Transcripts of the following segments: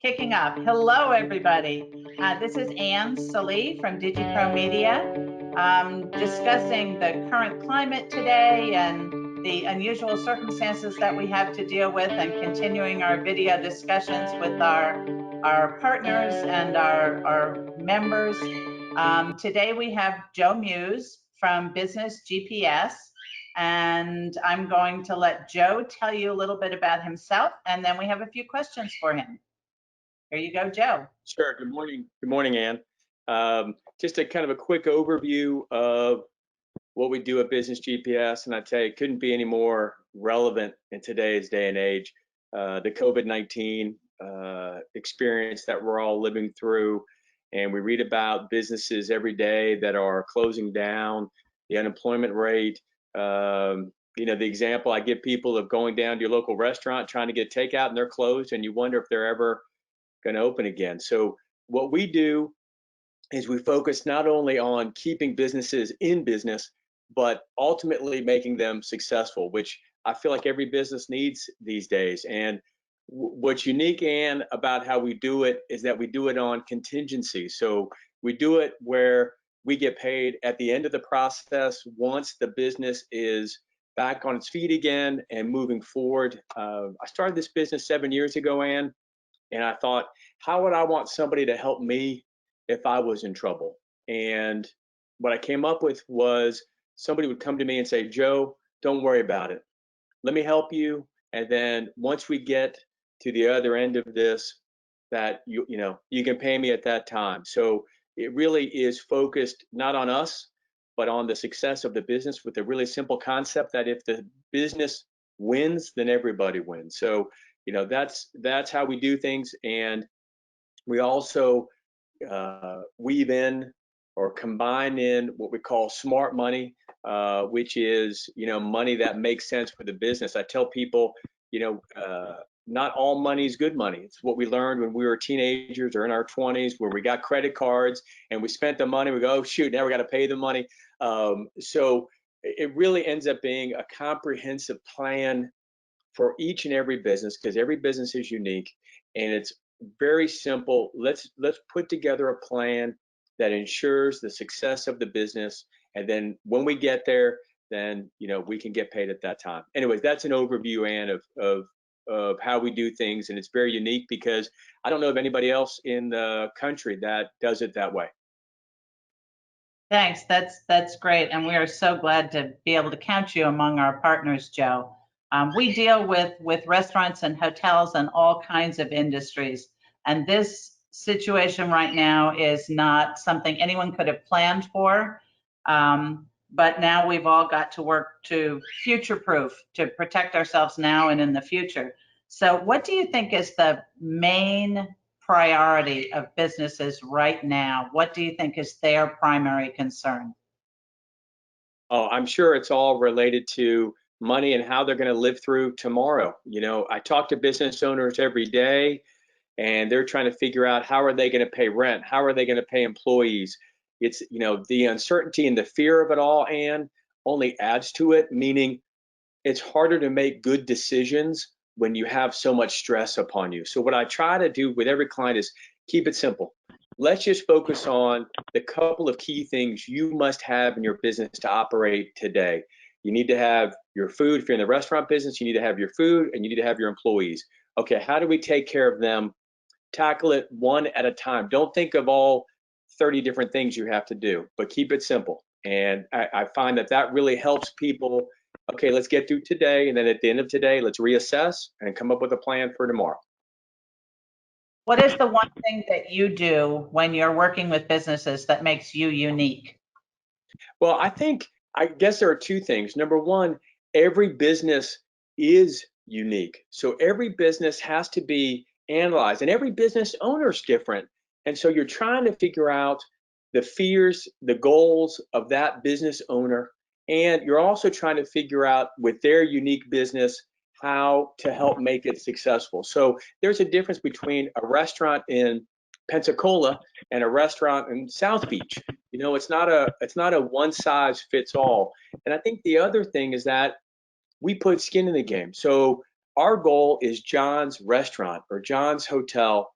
Kicking off. Hello, everybody. This is Ann Salee from DigiPro Media, discussing the current climate today and the unusual circumstances that we have to deal with, and continuing our video discussions with our partners and our members. Today we have Joe Meuse from Business GPS, and I'm going to let Joe tell you a little bit about himself, and then we have a few questions for him. Here you go, Joe. Sure. Good morning. Good morning, Ann. Just a kind of a quick overview of what we do at Business GPS, and I tell you, it couldn't be any more relevant in today's day and age. The COVID-19 experience that we're all living through, and we read about businesses every day that are closing down, the unemployment rate. The example I give people of going down to your local restaurant trying to get takeout and they're closed, and you wonder if they're ever going to open again. So what we do is we focus not only on keeping businesses in business, but ultimately making them successful, which I feel like every business needs these days. And what's unique, Ann, about how we do it is that we do it on contingency. So we do it where we get paid at the end of the process once the business is back on its feet again and moving forward. I started this business 7 years ago, Ann. And I thought, how would I want somebody to help me if I was in trouble? And what I came up with was somebody would come to me and say, Joe, don't worry about it. Let me help you. And then once we get to the other end of this, that you can pay me at that time. So it really is focused not on us, but on the success of the business, with a really simple concept that if the business wins, then everybody wins. So that's how we do things. And we also weave in or combine in what we call smart money, which is money that makes sense for the business. I tell people, not all money is good money. It's what we learned when we were teenagers or in our 20s, where we got credit cards and we spent the money. We go, oh shoot, now we got to pay the money. So it really ends up being a comprehensive plan for each and every business, because every business is unique, and it's very simple. Let's put together a plan that ensures the success of the business, and then when we get there, then we can get paid at that time. Anyways, that's an overview, Ann, of how we do things, and it's very unique because I don't know of anybody else in the country that does it that way. Thanks. That's great, and we are so glad to be able to count you among our partners, Joe. We deal with restaurants and hotels and all kinds of industries, and this situation right now is not something anyone could have planned for. But now we've all got to work to future-proof, to protect ourselves now and in the future. So what do you think is the main priority of businesses right now? What do you think is their primary concern? Oh, I'm sure it's all related to money and how they're going to live through tomorrow. I talk to business owners every day, and they're trying to figure out how are they going to pay rent? How are they going to pay employees? It's, the uncertainty and the fear of it all, and only adds to it, meaning it's harder to make good decisions when you have so much stress upon you. So what I try to do with every client is keep it simple. Let's just focus on the couple of key things you must have in your business to operate today. You need to have your food. If you're in the restaurant business, you need to have your food, and you need to have your employees. Okay, how do we take care of them? Tackle it one at a time. Don't think of all 30 different things you have to do, but keep it simple. And I find that really helps people. Okay, let's get through today, and then at the end of today, let's reassess and come up with a plan for tomorrow. What is the one thing that you do when you're working with businesses that makes you unique? Well, I guess there are two things. Number one, every business is unique. So every business has to be analyzed, and every business owner is different. And so you're trying to figure out the fears, the goals of that business owner, and you're also trying to figure out with their unique business how to help make it successful. So there's a difference between a restaurant in Pensacola and a restaurant in South Beach. It's not a one size fits all. And I think the other thing is that we put skin in the game. So our goal is John's restaurant or John's hotel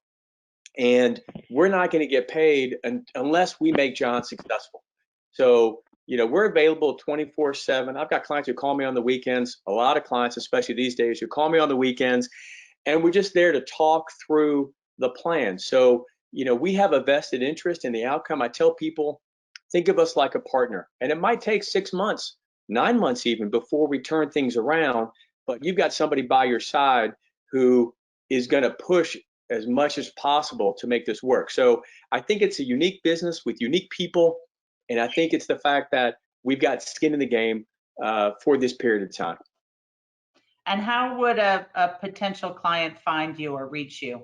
and we're not going to get paid unless we make John successful. So, we're available 24/7. I've got clients who call me on the weekends, a lot of clients, especially these days, who call me on the weekends, and we're just there to talk through the plan. So, we have a vested interest in the outcome. I tell people, think of us like a partner, and it might take 6 months, 9 months even, before we turn things around, but you've got somebody by your side who is going to push as much as possible to make this work. So I think it's a unique business with unique people, and I think it's the fact that we've got skin in the game for this period of time. And how would a potential client find you or reach you?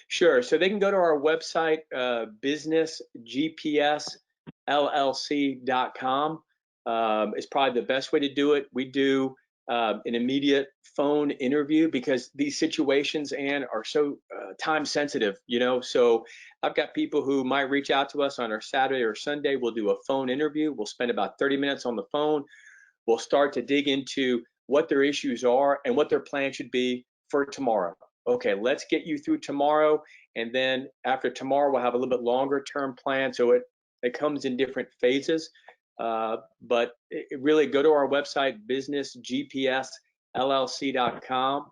Sure. So they can go to our website, businessgpsllc.com. It's probably the best way to do it. We do an immediate phone interview because these situations, Ann, are so time sensitive, So I've got people who might reach out to us on our Saturday or Sunday. We'll do a phone interview. We'll spend about 30 minutes on the phone. We'll start to dig into what their issues are and what their plan should be for tomorrow. Okay, let's get you through tomorrow. And then after tomorrow, we'll have a little bit longer term plan. So it comes in different phases. But really go to our website, businessgpsllc.com.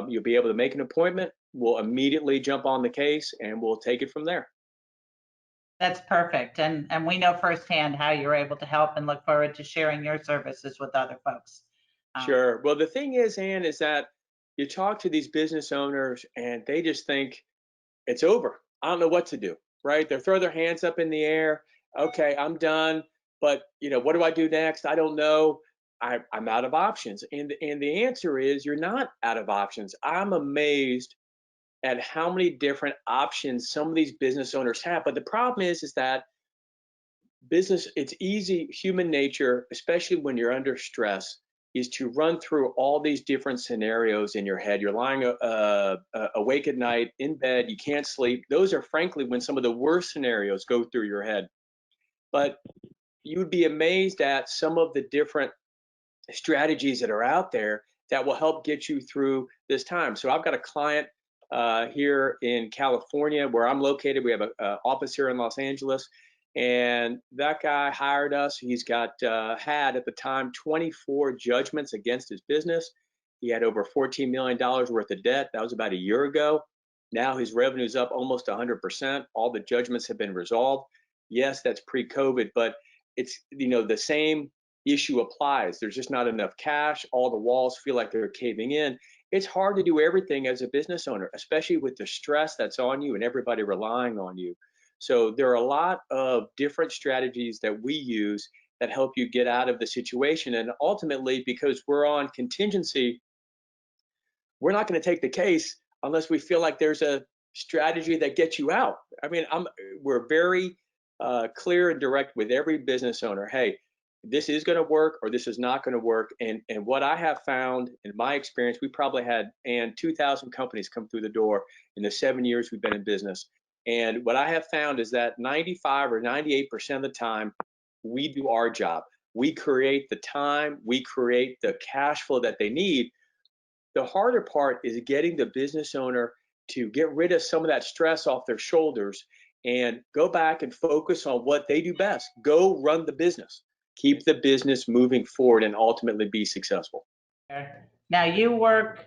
You'll be able to make an appointment. We'll immediately jump on the case and we'll take it from there. That's perfect. And we know firsthand how you're able to help and look forward to sharing your services with other folks. Sure. Well, the thing is, Ann, is that you talk to these business owners and they just think it's over. I don't know what to do, right? They throw their hands up in the air. Okay, I'm done. But what do I do next? I don't know. I'm out of options. And the answer is you're not out of options. I'm amazed at how many different options some of these business owners have. But the problem is that it's easy, human nature, especially when you're under stress, is to run through all these different scenarios in your head. You're lying awake at night in bed, you can't sleep. Those are frankly when some of the worst scenarios go through your head. But you would be amazed at some of the different strategies that are out there that will help get you through this time. So I've got a client here in California where I'm located. We have an office here in Los Angeles. And that guy hired us. He's got had at the time 24 judgments against his business. He had over $14 million worth of debt. That was about a year ago. Now his revenue is up almost 100%. All the judgments have been resolved. Yes, that's pre-COVID, but it's the same issue applies. There's just not enough cash. All the walls feel like they're caving in. It's hard to do everything as a business owner, especially with the stress that's on you and everybody relying on you. So there are a lot of different strategies that we use that help you get out of the situation. And ultimately, because we're on contingency, we're not going to take the case unless we feel like there's a strategy that gets you out. I mean, we're very clear and direct with every business owner. Hey, this is going to work or this is not going to work. And what I have found in my experience, we probably had 2,000 companies come through the door in the 7 years we've been in business. And what I have found is that 95 or 98% of the time, we do our job. We create the time, we create the cash flow that they need. The harder part is getting the business owner to get rid of some of that stress off their shoulders and go back and focus on what they do best. Go run the business, keep the business moving forward, and ultimately be successful. Now you work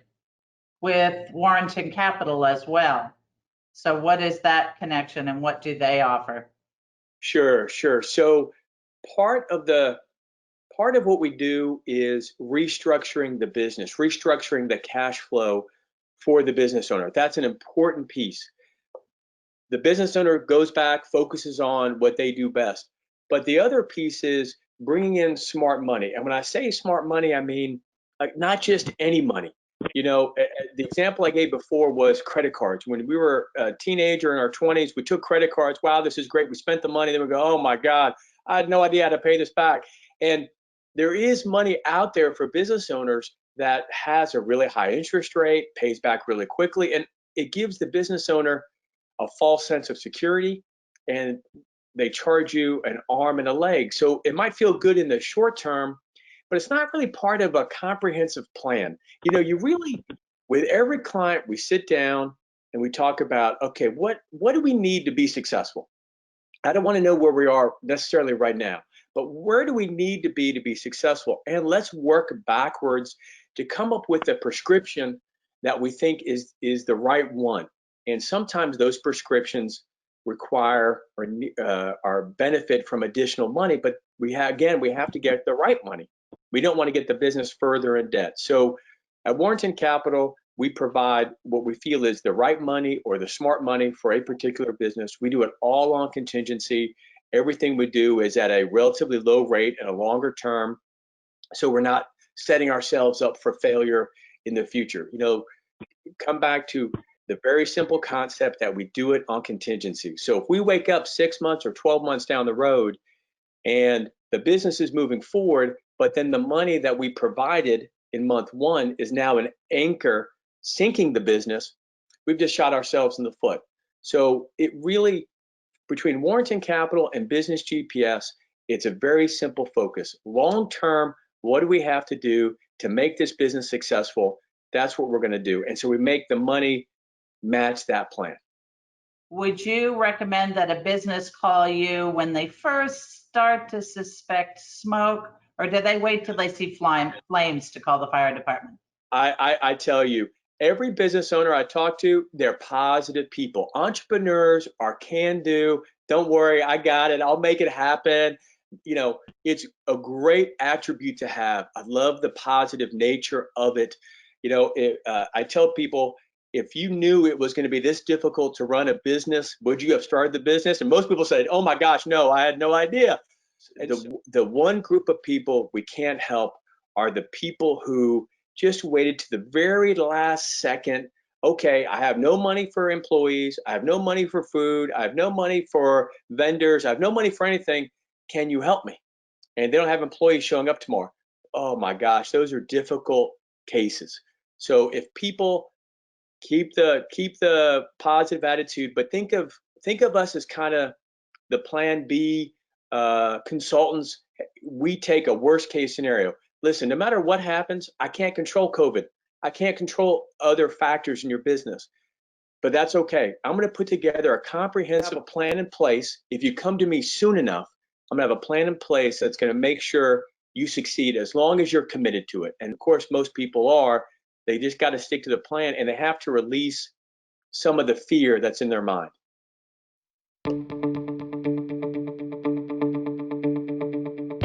with Warrington Capital as well. So what is that connection and what do they offer? Sure. So part of what we do is restructuring the business, restructuring the cash flow for the business owner. That's an important piece. The business owner goes back, focuses on what they do best. But the other piece is bringing in smart money. And when I say smart money, I mean like not just any money. The example I gave before was credit cards. When we were a teenager in our 20s, we took credit cards. Wow, this is great. We spent the money. Then we go, oh my God, I had no idea how to pay this back. And there is money out there for business owners that has a really high interest rate, pays back really quickly, and it gives the business owner a false sense of security, and they charge you an arm and a leg. So it might feel good in the short term, but it's not really part of a comprehensive plan. You really, with every client, we sit down and we talk about, okay, what do we need to be successful? I don't want to know where we are necessarily right now, but where do we need to be successful? And let's work backwards to come up with a prescription that we think is the right one. And sometimes those prescriptions require or benefit from additional money, but we have to get the right money. We don't want to get the business further in debt. So at Warrington Capital, we provide what we feel is the right money or the smart money for a particular business. We do it all on contingency. Everything we do is at a relatively low rate and a longer term, so we're not setting ourselves up for failure in the future. Come back to the very simple concept that we do it on contingency. So if we wake up 6 months or 12 months down the road and the business is moving forward, but then the money that we provided in month one is now an anchor sinking the business, we've just shot ourselves in the foot. So it really, between Warrington Capital and Business GPS, it's a very simple focus. Long term, what do we have to do to make this business successful? That's what we're going to do. And so we make the money match that plan. Would you recommend that a business call you when they first start to suspect smoke, or do they wait till they see flames to call the fire department? I tell you, every business owner I talk to, they're positive people. Entrepreneurs are can do. Don't worry, I got it. I'll make it happen. It's a great attribute to have. I love the positive nature of it. I tell people, if you knew it was going to be this difficult to run a business, would you have started the business? And most people said, oh my gosh, no, I had no idea. The one group of people we can't help are the people who just waited to the very last second. Okay, I have no money for employees. I have no money for food. I have no money for vendors. I have no money for anything. Can you help me? And they don't have employees showing up tomorrow. Oh my gosh, those are difficult cases. So if people keep the positive attitude, but think of us as kind of the plan B consultants. We take a worst case scenario. Listen, no matter what happens, I can't control COVID. I can't control other factors in your business, but that's okay. I'm going to put together a comprehensive plan in place. If you come to me soon enough, I'm going to have a plan in place that's going to make sure you succeed as long as you're committed to it. And of course, most people are. They just got to stick to the plan, and they have to release some of the fear that's in their mind.